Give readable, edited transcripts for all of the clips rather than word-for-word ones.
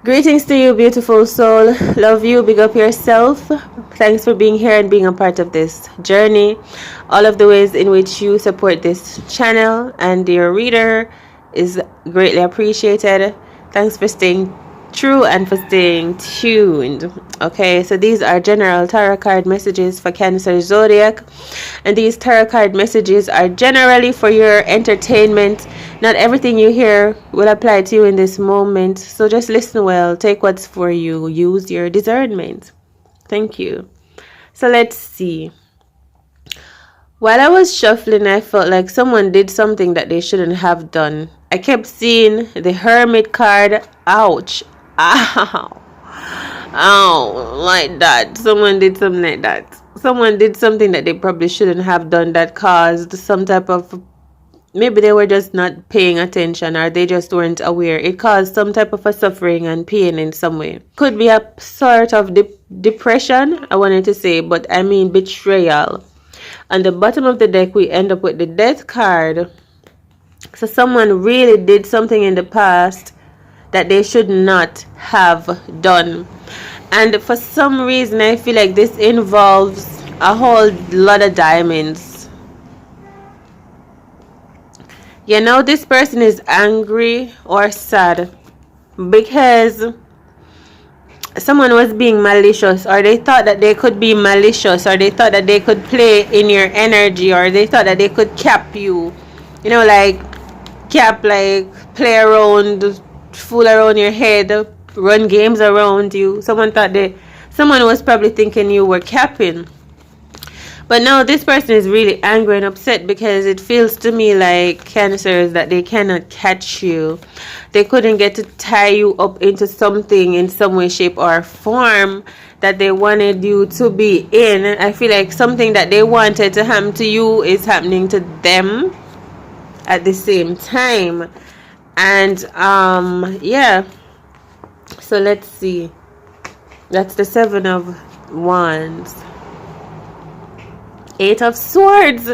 Greetings to you, beautiful soul. Love you. Big up yourself. Thanks for being here and being a part of this journey. All of the ways in which you support this channel and your reader is greatly appreciated. Thanks for staying true and for staying tuned. Okay, so these are general tarot card messages for Cancer zodiac, and these tarot card messages are generally for your entertainment. Not everything you hear will apply to you in this moment, so just listen well, take what's for you, use your discernment. Thank you. So let's see. While I was shuffling, I felt like someone did something that they shouldn't have done. I kept seeing the Hermit card. Ouch. Ow. Ow. Like that. Someone did something like that. Someone did something that they probably shouldn't have done that caused some type of... Maybe they were just not paying attention, or they just weren't aware. It caused some type of a suffering and pain in some way. Could be a sort of depression, I wanted to say, but I mean betrayal. On the bottom of the deck, we end up with the Death card. So someone really did something in the past that they should not have done. And for some reason, I feel like this involves a whole lot of diamonds. You know, this person is angry or sad because someone was being malicious, or they thought that they could be malicious, or they thought that they could play in your energy, or they thought that they could cap you. You know, like cap, like play around, fool around your head, run games around you. Someone was probably thinking you were capping. But no, this person is really angry and upset because it feels to me like Cancers that they cannot catch you. They couldn't get to tie you up into something in some way, shape, or form that they wanted you to be in. I feel like something that they wanted to happen to you is happening to them at the same time. And yeah. So let's see. That's the 7 of Wands. 8 of Swords.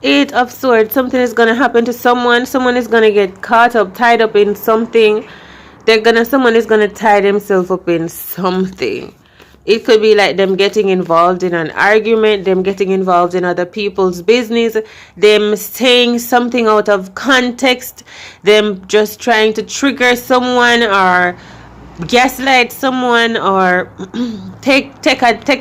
8 of Swords. Something is going to happen to someone. Someone is going to get caught up, tied up in something. Someone is going to tie themselves up in something. It could be like them getting involved in an argument, them getting involved in other people's business, them saying something out of context, them just trying to trigger someone or gaslight someone, or take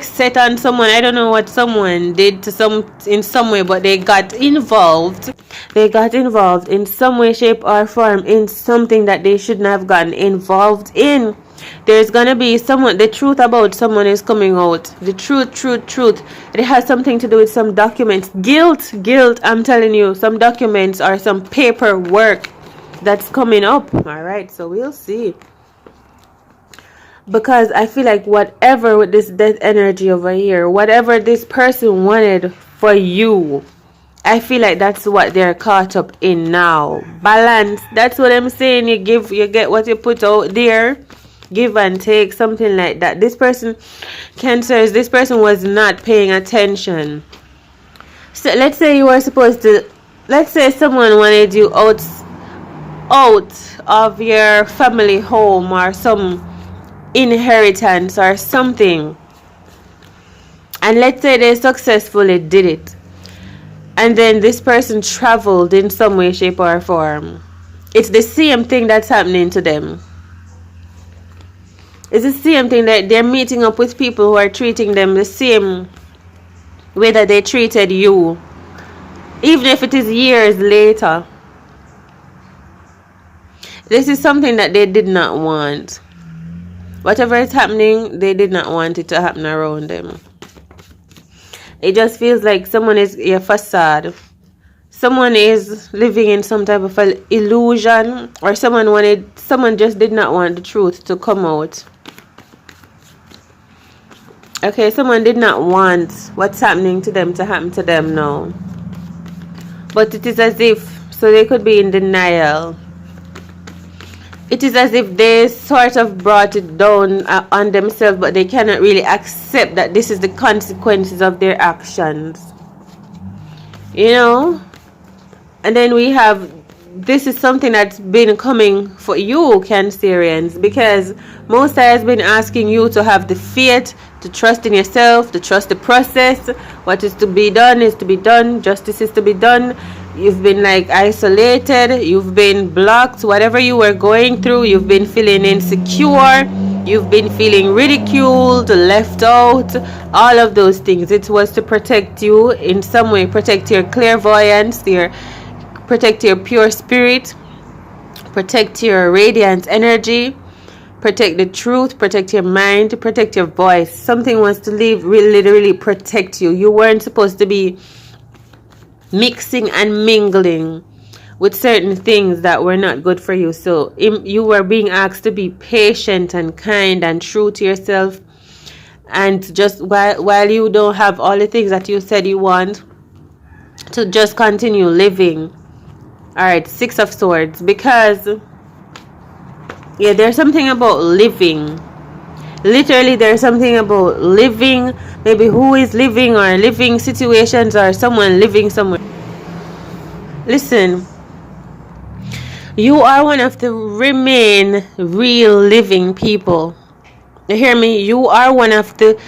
set on someone. I don't know what someone did to in some way, but they got involved in some way, shape, or form in something that they shouldn't have gotten involved in. There's gonna be someone, the truth about someone is coming out. The truth. It has something to do with some documents. Guilt, I'm telling you, some documents or some paperwork that's coming up. All right, so we'll see. Because I feel like whatever with this death energy over here, whatever this person wanted for you, I feel like that's what they're caught up in now. Balance. That's what I'm saying. You get what you put out there. Give and take, something like that. This person, Cancers, this person was not paying attention. So let's say you were supposed to, let's say someone wanted you out of your family home, or some inheritance or something, and let's say they successfully did it, and then this person traveled in some way, shape, or form. It's the same thing that's happening to them. It's the same thing that they're meeting up with people who are treating them the same way that they treated you, even if it is years later. This is something that they did not want. Whatever is happening, they did not want it to happen around them. It just feels like someone is a facade. Someone is living in some type of an illusion, or someone just did not want the truth to come out. Okay, someone did not want what's happening to them to happen to them now. But it is as if, so they could be in denial. It is as if they sort of brought it down on themselves, but they cannot really accept that this is the consequences of their actions. You know? And then we have this is something that's been coming for you, Cancerians, because Most High has been asking you to have the faith, to trust in yourself, to trust the process. What is to be done is to be done. Justice is to be done. You've been like isolated, you've been blocked, whatever you were going through, you've been feeling insecure, you've been feeling ridiculed, left out, all of those things. It was to protect you in some way, protect your clairvoyance, protect your pure spirit, protect your radiant energy, protect the truth, protect your mind, protect your voice. Something wants to literally protect you. You weren't supposed to be mixing and mingling with certain things that were not good for you. So you were being asked to be patient and kind and true to yourself, and just while you don't have all the things that you said you want, to just continue living. All right, Six of Swords, because yeah, there's something about living. Literally, there's something about living. Maybe who is living, or living situations, or someone living somewhere. Listen, you are one of the remain real living people. You hear me? You are one of the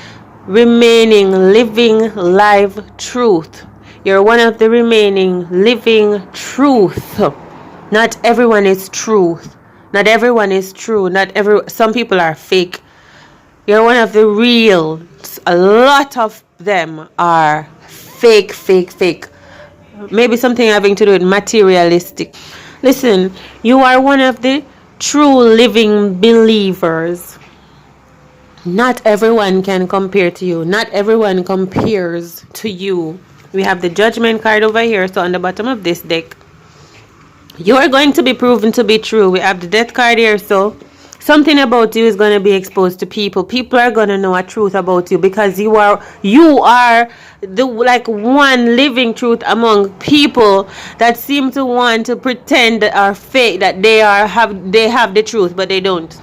remaining living live truth. You're one of the remaining living truth. Not everyone is truth. Not everyone is true. Some people are fake. You're one of the real. A lot of them are fake. Maybe something having to do with materialistic. Listen, you are one of the true living believers. Not everyone can compare to you. Not everyone compares to you. We have the Judgment card over here. So on the bottom of this deck, you are going to be proven to be true. We have the Death card here. So something about you is going to be exposed to people. People are going to know a truth about you, because you are the like one living truth among people that seem to want to pretend or fake that they have the truth, but they don't.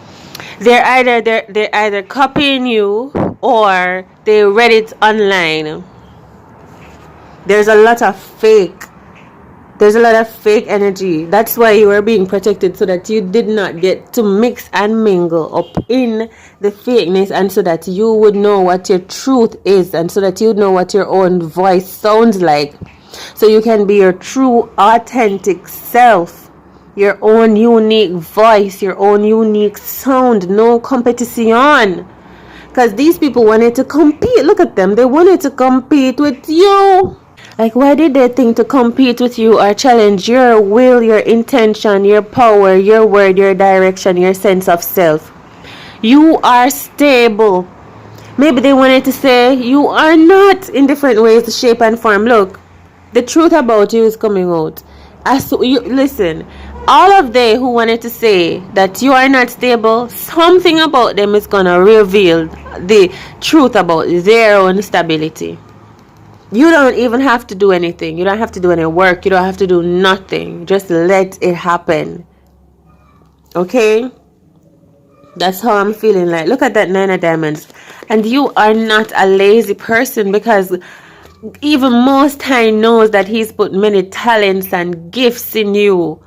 They're either copying you, or they read it online. There's a lot of fake energy. That's why you are being protected, so that you did not get to mix and mingle up in the fakeness, and so that you would know what your truth is, and so that you know what your own voice sounds like, so you can be your true authentic self, your own unique voice, your own unique sound. No competition, because these people wanted to compete. Look at them, they wanted to compete with you. Like, why did they think to compete with you or challenge your will, your intention, your power, your word, your direction, your sense of self? You are stable. Maybe they wanted to say you are not, in different ways, shape and form. Look, the truth about you is coming out. Listen, all of they who wanted to say that you are not stable, something about them is going to reveal the truth about their own stability. You don't even have to do anything. You don't have to do any work. You don't have to do nothing. Just let it happen. Okay? That's how I'm feeling like. Look at that 9 of diamonds. And you are not a lazy person, because even Most High knows that He's put many talents and gifts in you.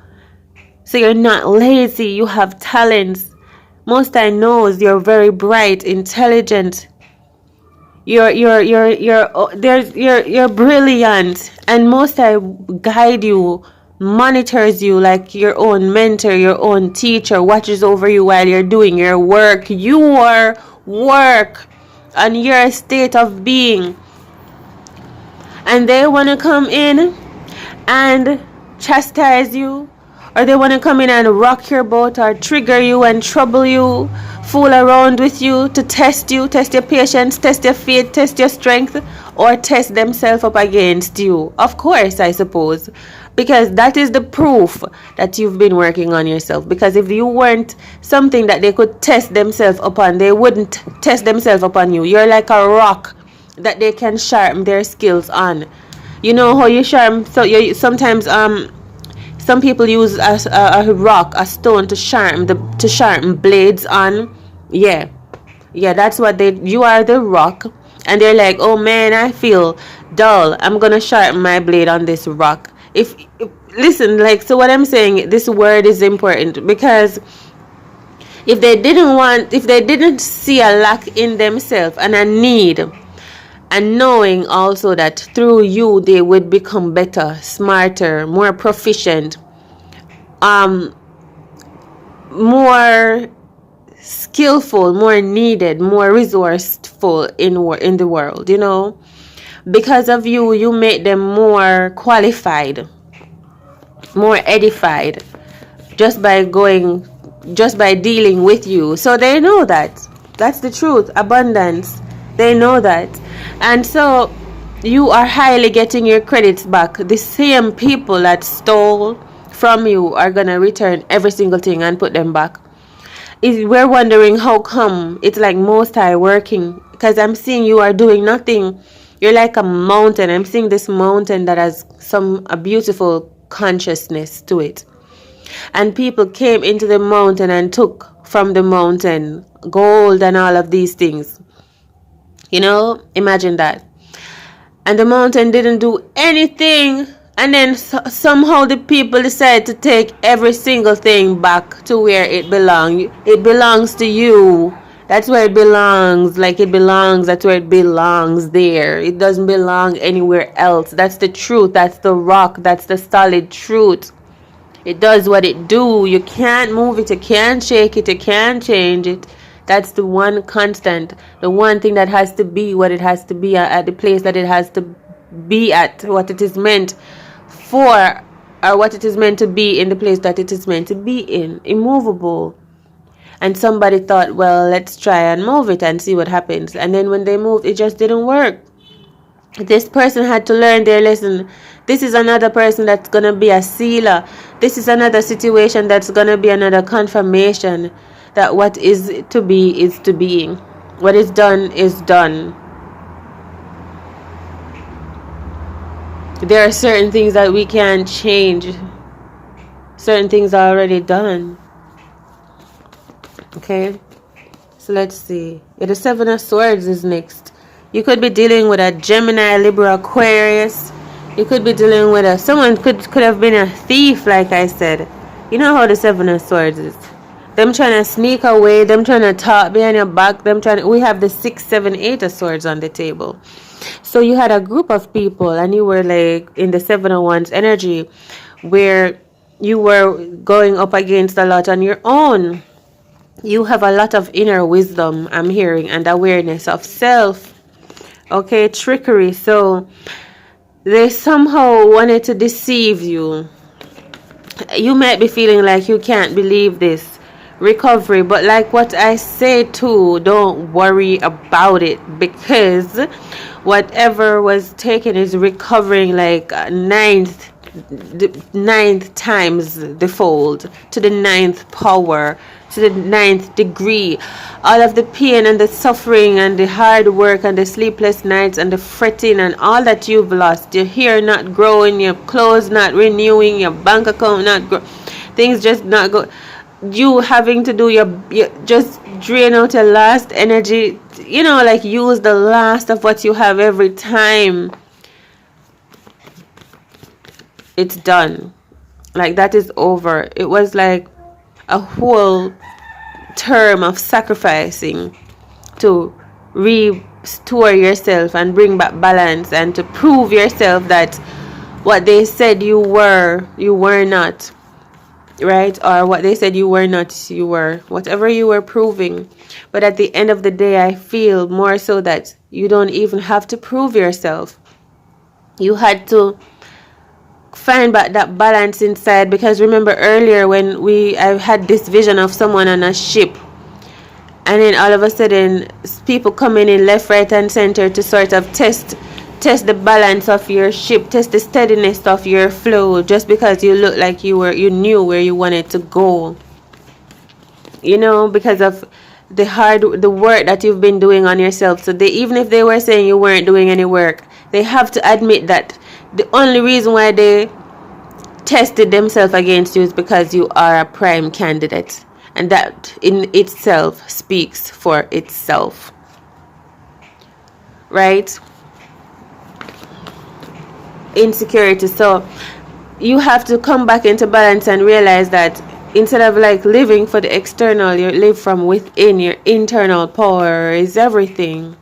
So you're not lazy. You have talents. Most High knows you're very bright, intelligent. You're brilliant, and Most High guide you, monitors you like your own mentor, your own teacher, watches over you while you're doing your work, and your state of being. And they want to come in and chastise you, or they want to come in and rock your boat, or trigger you and trouble you, fool around with you, to test you, test your patience, test your faith, test your strength, or test themselves up against you. Of course, I suppose, because that is the proof that you've been working on yourself. Because if you weren't something that they could test themselves upon, they wouldn't test themselves upon you. You're like a rock that they can sharpen their skills on. You know how you sharpen? So you sometimes some people use a rock, a stone, to sharpen blades on. Yeah, that's what you are, the rock. And they're like, oh man, I feel dull, I'm gonna sharpen my blade on this rock. If listen, like, so what I'm saying, this word is important, because if they didn't see a lack in themselves and a need, and knowing also that through you they would become better, smarter, more proficient, more skillful, more needed, more resourceful in the world, because of you, you make them more qualified, more edified, just by dealing with you. So they know that. That's the truth. Abundance. They know that. And so you are highly getting your credits back. The same people that stole from you are going to return every single thing and put them back. We're wondering how come it's like Most High working, because I'm seeing you are doing nothing. You're like a mountain. I'm seeing this mountain that has a beautiful consciousness to it. And people came into the mountain and took from the mountain gold and all of these things. Imagine that. And the mountain didn't do anything. And then somehow the people decided to take every single thing back to where it belongs. It belongs to you. That's where it belongs. Like it belongs. That's where it belongs there. It doesn't belong anywhere else. That's the truth. That's the rock. That's the solid truth. It does what it do. You can't move it. You can't shake it. You can't change it. That's the one constant. The one thing that has to be what it has to be at the place that it has to be at. What it is meant for, or what it is meant to be in the place that it is meant to be in. Immovable. And somebody thought, well, let's try and move it and see what happens. And then when they moved, it just didn't work. This person had to learn their lesson. This is another person that's going to be a sealer. This is another situation that's going to be another confirmation that what is to be is to be. What is done is done. There are certain things that we can't change. Certain things are already done. Okay? So let's see. Yeah, the Seven of Swords is next. You could be dealing with a Gemini, Libra, Aquarius. You could be dealing with someone could have been a thief, like I said. You know how the Seven of Swords is. Them trying to sneak away, them trying to talk behind your back, we have the 6, 7, 8 of Swords on the table. So you had a group of people and you were like in the 7 of Wands energy where you were going up against a lot on your own. You have a lot of inner wisdom, I'm hearing, and awareness of self. Okay, trickery. So they somehow wanted to deceive you. You might be feeling like you can't believe this recovery, but like what I say too, don't worry about it, because whatever was taken is recovering like ninth times the fold, to the 9th power, to the 9th degree. All of the pain and the suffering and the hard work and the sleepless nights and the fretting and all that you've lost, your hair not growing, your clothes not renewing, your bank account not grow, things just not go, you having to do your just drain out your last energy, like use the last of what you have every time. It's done. Like that is over. It was like a whole term of sacrificing to restore yourself and bring back balance and to prove yourself that what they said you were not, right? Or what they said you were not, you were. Whatever you were proving. But at the end of the day, I feel more so that you don't even have to prove yourself. You had to find back that balance inside, because remember earlier when I had this vision of someone on a ship, and then all of a sudden people coming in left, right and center to sort of test the balance of your ship, test the steadiness of your flow, just because you look like you knew where you wanted to go, because of the work that you've been doing on yourself. So even if they were saying you weren't doing any work, they have to admit that the only reason why they tested themselves against you is because you are a prime candidate. And that in itself speaks for itself. Right? Insecurity. So you have to come back into balance and realize that instead of like living for the external, you live from within. Your internal power is everything.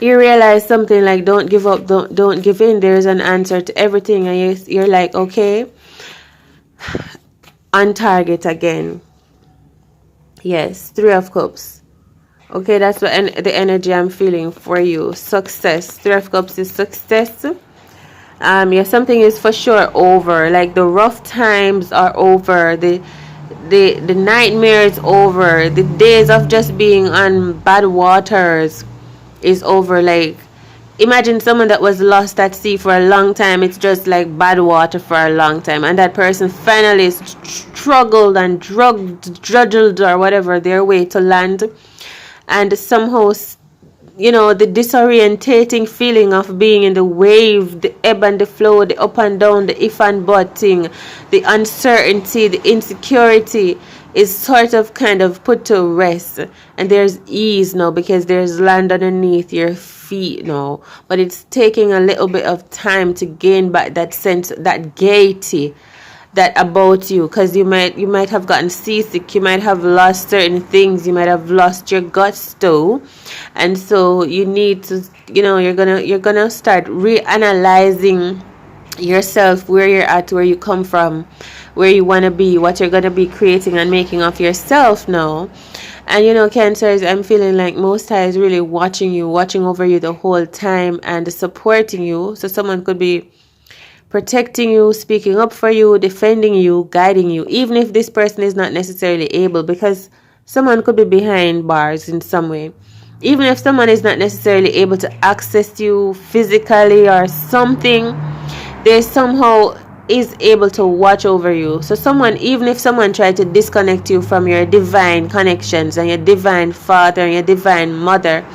You realize something like don't give up, don't give in. There's an answer to everything, and you're like, okay, on target again. Yes, Three of Cups. Okay, that's what the energy I'm feeling for you. Success. Three of Cups is success. Yeah, something is for sure over. Like the rough times are over. The nightmare is over. The days of just being on bad waters is over. Like, imagine someone that was lost at sea for a long time. It's just like bad water for a long time, and that person finally struggled and drudged or whatever their way to land, and somehow, the disorientating feeling of being in the wave, the ebb and the flow, the up and down, the if and but thing, the uncertainty, the insecurity is sort of kind of put to rest, and there's ease now because there's land underneath your feet now. But it's taking a little bit of time to gain back that sense, that gaiety that about you, because you might have gotten seasick, you might have lost certain things, you might have lost your guts too, and so you need to, you're gonna start reanalyzing yourself, where you're at, where you come from, where you want to be, what you're gonna be creating and making of yourself now. And Cancers, I'm feeling like Most High is really watching over you the whole time and supporting you. So someone could be protecting you, speaking up for you, defending you, guiding you, even if this person is not necessarily able, because someone could be behind bars in some way. Even if someone is not necessarily able to access you physically or something, they somehow is able to watch over you. So even if someone tried to disconnect you from your divine connections and your divine father and your divine mother,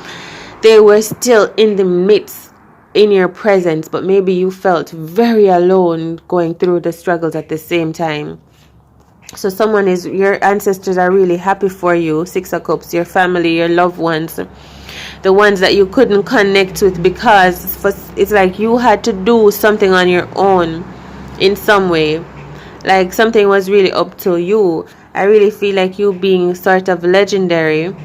they were still in the midst, in your presence, but maybe you felt very alone going through the struggles at the same time. So your ancestors are really happy for you. Six of Cups, your family, your loved ones, the ones that you couldn't connect with because it's like you had to do something on your own in some way. Like something was really up to you. I really feel like you being sort of legendary.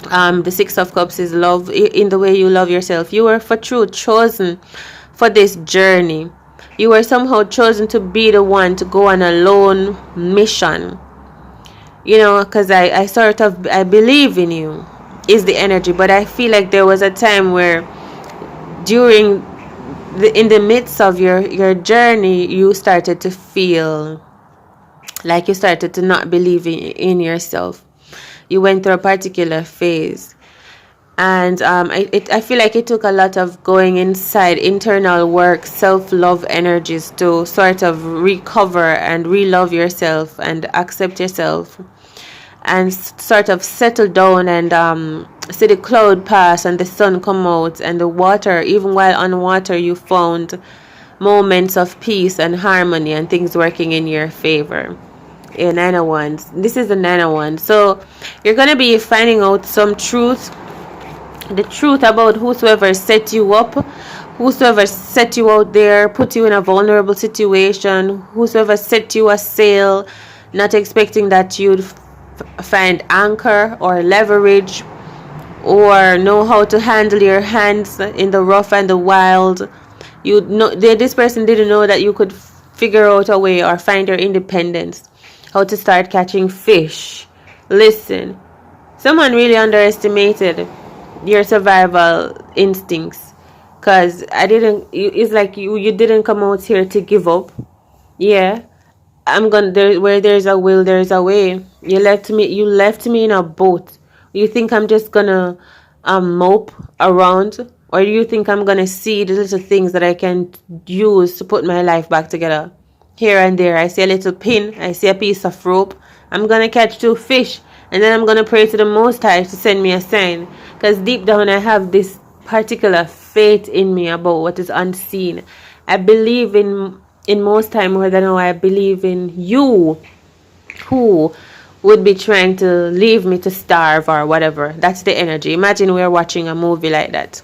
The Six of Cups is love in the way you love yourself. You were for true chosen for this journey. You were somehow chosen to be the one to go on a lone mission. Because I believe in you is the energy. But I feel like there was a time where in the midst of your journey, you started to feel like you started to not believe in yourself. You went through a particular phase, and I feel like it took a lot of going inside, internal work, self-love energies to sort of recover and re-love yourself and accept yourself and sort of settle down and see the cloud pass and the sun come out and the water. Even while on water, you found moments of peace and harmony and things working in your favor. Yeah, 9 of Wands. This is the 9 of Wands. So you're going to be finding out some truth. The truth about whosoever set you up, whosoever set you out there, put you in a vulnerable situation, whosoever set you a sail, not expecting that you'd find anchor or leverage or know how to handle your hands in the rough and the wild. This person didn't know that you could figure out a way or find your independence, how to start catching fish. Listen, someone really underestimated your survival instincts, because it's like you didn't come out here to give up. Yeah, where there's a will, there's a way. You left me in a boat. You think I'm just gonna mope around, or do you think I'm gonna see the little things that I can use to put my life back together? Here and there, I see a little pin, I see a piece of rope. I'm gonna catch 2 fish, and then I'm gonna pray to the Most High to send me a sign, because deep down I have this particular faith in me about what is unseen. I believe in Most High more than I believe in you, who would be trying to leave me to starve or whatever. That's the energy. Imagine we're watching a movie like that.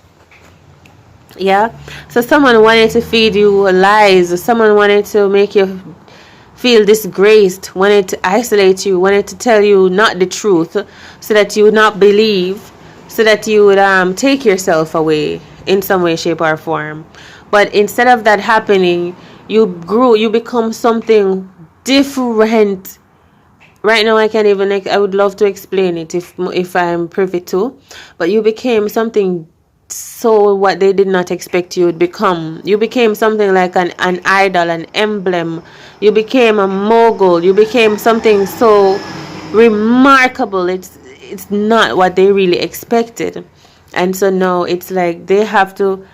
Yeah. So someone wanted to feed you lies. Someone wanted to make you feel disgraced, wanted to isolate you, wanted to tell you not the truth, so that you would not believe, so that you would take yourself away in some way, shape, or form. But instead of that happening, you become something different. Right now, I can't even. I would love to explain it if I'm privy to, but you became something so what they did not expect you would become. You became something like an idol, an emblem. You became a mogul. You became something so remarkable. It's not what they really expected, and so now it's like they have to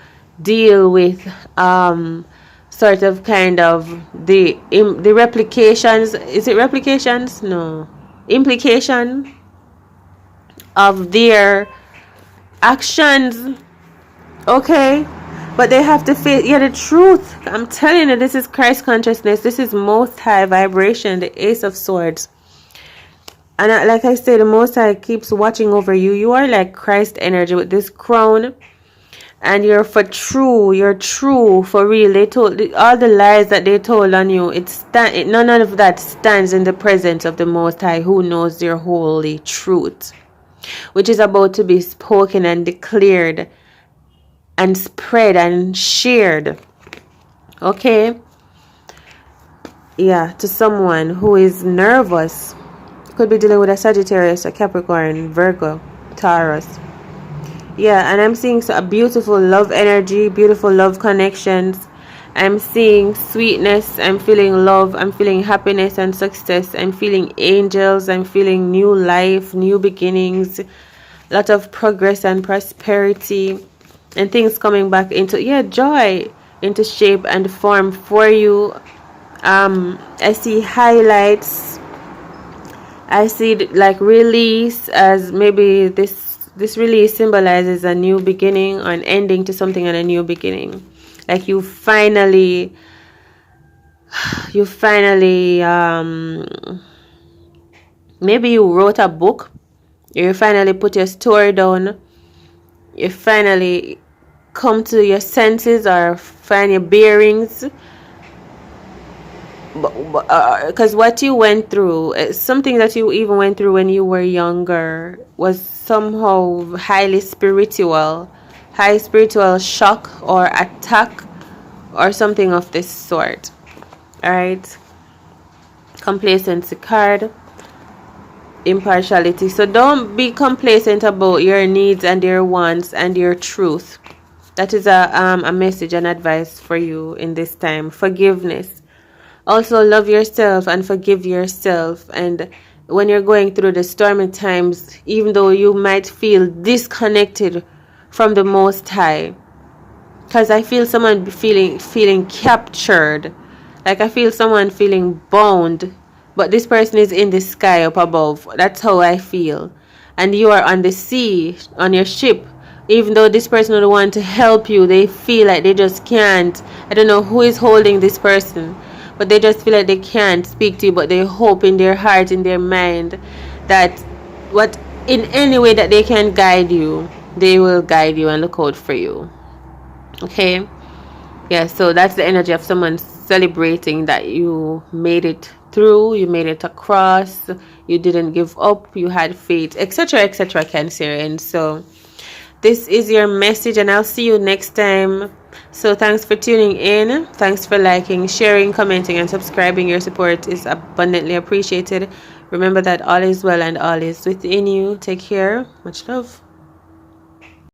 deal with sort of kind of the replications. Is it replications? No, implication of their actions. Okay, but they have to face, yeah, the truth. I'm telling you, this is Christ consciousness. This is most high vibration, the Ace of Swords. And like I say, the most high keeps watching over you. You are like Christ energy with this crown, and you're true for real. They told all the lies that they told on you. None of that stands in the presence of the most high, who knows your holy truth, which is about to be spoken and declared and spread and shared. Okay? Yeah, to someone who is nervous. Could be dealing with a Sagittarius, a Capricorn, Virgo, Taurus. Yeah, and I'm seeing a beautiful love energy, beautiful love connections. I'm seeing sweetness. I'm feeling love. I'm feeling happiness and success. I'm feeling angels. I'm feeling new life, new beginnings, a lot of progress and prosperity, and things coming back into, yeah, joy, into shape and form for you. I see highlights. I see like release, as maybe this release symbolizes a new beginning or an ending to something and a new beginning. Like you finally maybe you wrote a book, you finally put your story down, you finally come to your senses or find your bearings. Because what you went through, something that you even went through when you were younger, was somehow high spiritual shock or attack or something of this sort. All right. Complacency card, impartiality. So don't be complacent about your needs and your wants and your truth. That is a message and advice for you in this time. Forgiveness. Also, love yourself and forgive yourself. And when you're going through the stormy times, even though you might feel disconnected from the Most High, because I feel someone feeling captured, like I feel someone feeling bound, but this person is in the sky up above. That's how I feel. And you are on the sea on your ship. Even though this person would want to help you, they feel like they just can't. I don't know who is holding this person, but they just feel like they can't speak to you, but they hope in their heart, in their mind, that what in any way that they can guide you, they will guide you and look out for you. Okay? Yeah, so that's the energy of someone celebrating that you made it through, you made it across, you didn't give up, you had faith, etc., etc., Cancerian. So this is your message, and I'll see you next time. So thanks for tuning in. Thanks for liking, sharing, commenting, and subscribing. Your support is abundantly appreciated. Remember that all is well and all is within you. Take care. Much love.